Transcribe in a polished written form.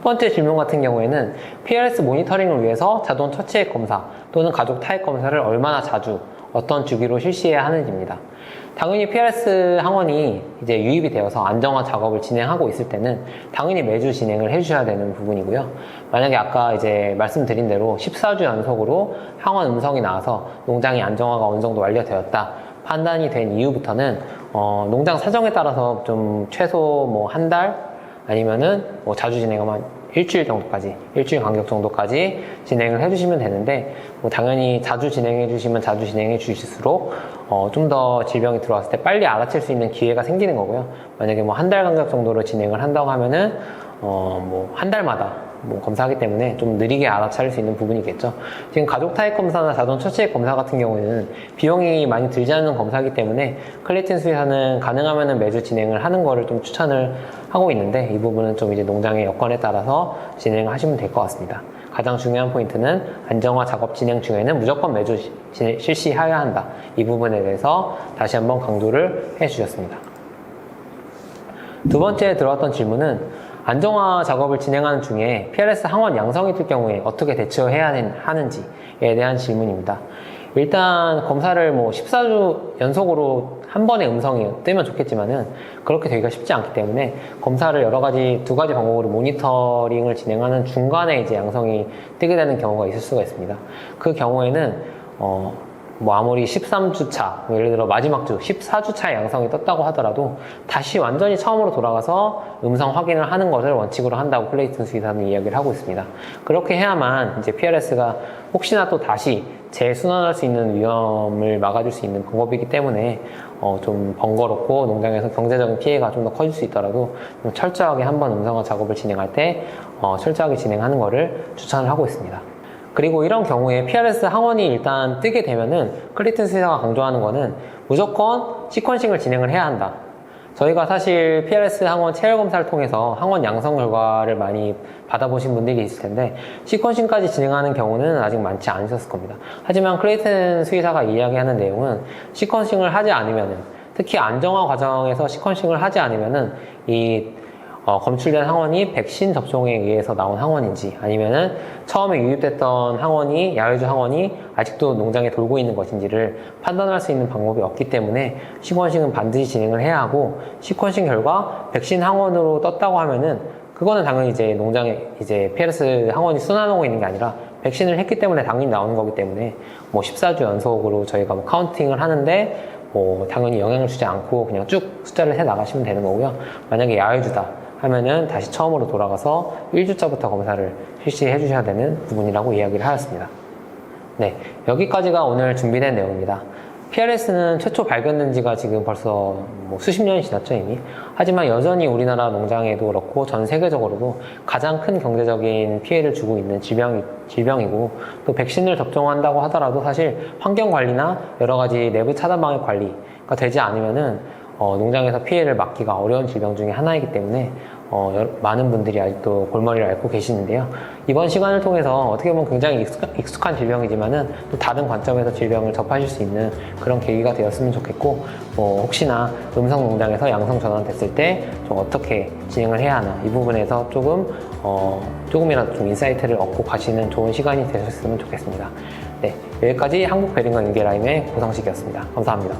번째 질문 같은 경우에는 PLS 모니터링을 위해서 자동 처치액 검사 또는 가족 타액 검사를 얼마나 자주 어떤 주기로 실시해야 하는지입니다. 당연히 PLS 항원이 이제 유입이 되어서 안정화 작업을 진행하고 있을 때는 당연히 매주 진행을 해주셔야 되는 부분이고요. 만약에 아까 이제 말씀드린 대로 14주 연속으로 항원 음성이 나와서 농장이 안정화가 어느 정도 완료되었다 판단이 된 이후부터는 농장 사정에 따라서 좀 최소 뭐 한 달 아니면은 뭐 자주 진행하면 일주일 정도까지, 일주일 간격 정도까지 진행을 해주시면 되는데, 뭐 당연히 자주 진행해 주시면 자주 진행해 주실수록 좀 더 질병이 들어왔을 때 빨리 알아챌 수 있는 기회가 생기는 거고요. 만약에 뭐 한 달 간격 정도로 진행을 한다고 하면은 뭐 한 달마다 뭐 검사하기 때문에 좀 느리게 알아차릴 수 있는 부분이겠죠. 지금 가족 타액 검사나 자동 처치액 검사 같은 경우에는 비용이 많이 들지 않는 검사이기 때문에 클레이튼 수의사는 가능하면 매주 진행을 하는 거를 좀 추천을 하고 있는데, 이 부분은 좀 이제 농장의 여건에 따라서 진행을 하시면 될 것 같습니다. 가장 중요한 포인트는 안정화 작업 진행 중에는 무조건 매주 실시해야 한다. 이 부분에 대해서 다시 한번 강조를 해주셨습니다. 두 번째 들어왔던 질문은 안정화 작업을 진행하는 중에 PLS 항원 양성이 뜰 경우에 어떻게 대처해야 하는지에 대한 질문입니다. 일단 검사를 뭐 14주 연속으로 한 번에 음성이 뜨면 좋겠지만은 그렇게 되기가 쉽지 않기 때문에 검사를 두 가지 방법으로 모니터링을 진행하는 중간에 이제 양성이 뜨게 되는 경우가 있을 수가 있습니다. 그 경우에는 뭐 아무리 13주차, 예를 들어 마지막 주 14주차에 양성이 떴다고 하더라도 다시 완전히 처음으로 돌아가서 음성 확인을 하는 것을 원칙으로 한다고 클레이튼 수의사는 이야기를 하고 있습니다. 그렇게 해야만 이제 PLS가 혹시나 또 다시 재순환할 수 있는 위험을 막아줄 수 있는 방법이기 때문에 좀 번거롭고 농장에서 경제적인 피해가 좀 더 커질 수 있더라도 좀 철저하게 한번 음성화 작업을 진행할 때 철저하게 진행하는 것을 추천을 하고 있습니다. 그리고 이런 경우에 PLS 항원이 일단 뜨게 되면은 클레이튼 수의사가 강조하는 거는 무조건 시퀀싱을 진행을 해야 한다. 저희가 사실 PLS 항원 체열 검사를 통해서 항원 양성 결과를 많이 받아보신 분들이 있을 텐데 시퀀싱까지 진행하는 경우는 아직 많지 않으셨을 겁니다. 하지만 클레이튼 수의사가 이야기하는 내용은 시퀀싱을 하지 않으면은, 특히 안정화 과정에서 시퀀싱을 하지 않으면은 이 검출된 항원이 백신 접종에 의해서 나온 항원인지 아니면은 처음에 유입됐던 항원이 야외주 항원이 아직도 농장에 돌고 있는 것인지를 판단할 수 있는 방법이 없기 때문에 시퀀싱은 반드시 진행을 해야 하고, 시퀀싱 결과 백신 항원으로 떴다고 하면은 그거는 당연히 이제 농장에 이제 PLS 항원이 순환하고 있는 게 아니라 백신을 했기 때문에 당연히 나오는 거기 때문에 뭐 14주 연속으로 저희가 뭐 카운팅을 하는데 뭐 당연히 영향을 주지 않고 그냥 쭉 숫자를 해 나가시면 되는 거고요. 만약에 야외주다 하면은 다시 처음으로 돌아가서 1주차부터 검사를 실시해 주셔야 되는 부분이라고 이야기를 하였습니다. 네, 여기까지가 오늘 준비된 내용입니다. PLS는 최초 발견된 지가 지금 벌써 뭐 수십 년이 지났죠, 이미. 하지만 여전히 우리나라 농장에도 그렇고 전 세계적으로도 가장 큰 경제적인 피해를 주고 있는 질병이고, 또 백신을 접종한다고 하더라도 사실 환경 관리나 여러 가지 내부 차단 방역 관리가 되지 않으면은 농장에서 피해를 막기가 어려운 질병 중에 하나이기 때문에 많은 분들이 아직도 골머리를 앓고 계시는데요. 이번 시간을 통해서 어떻게 보면 굉장히 익숙한 질병이지만은 또 다른 관점에서 질병을 접하실 수 있는 그런 계기가 되었으면 좋겠고, 혹시나 음성 농장에서 양성 전환됐을 때 좀 어떻게 진행을 해야 하나, 이 부분에서 조금이라도 좀 인사이트를 얻고 가시는 좋은 시간이 되셨으면 좋겠습니다. 네, 여기까지 한국베링거 인계라임의 고상식이었습니다. 감사합니다.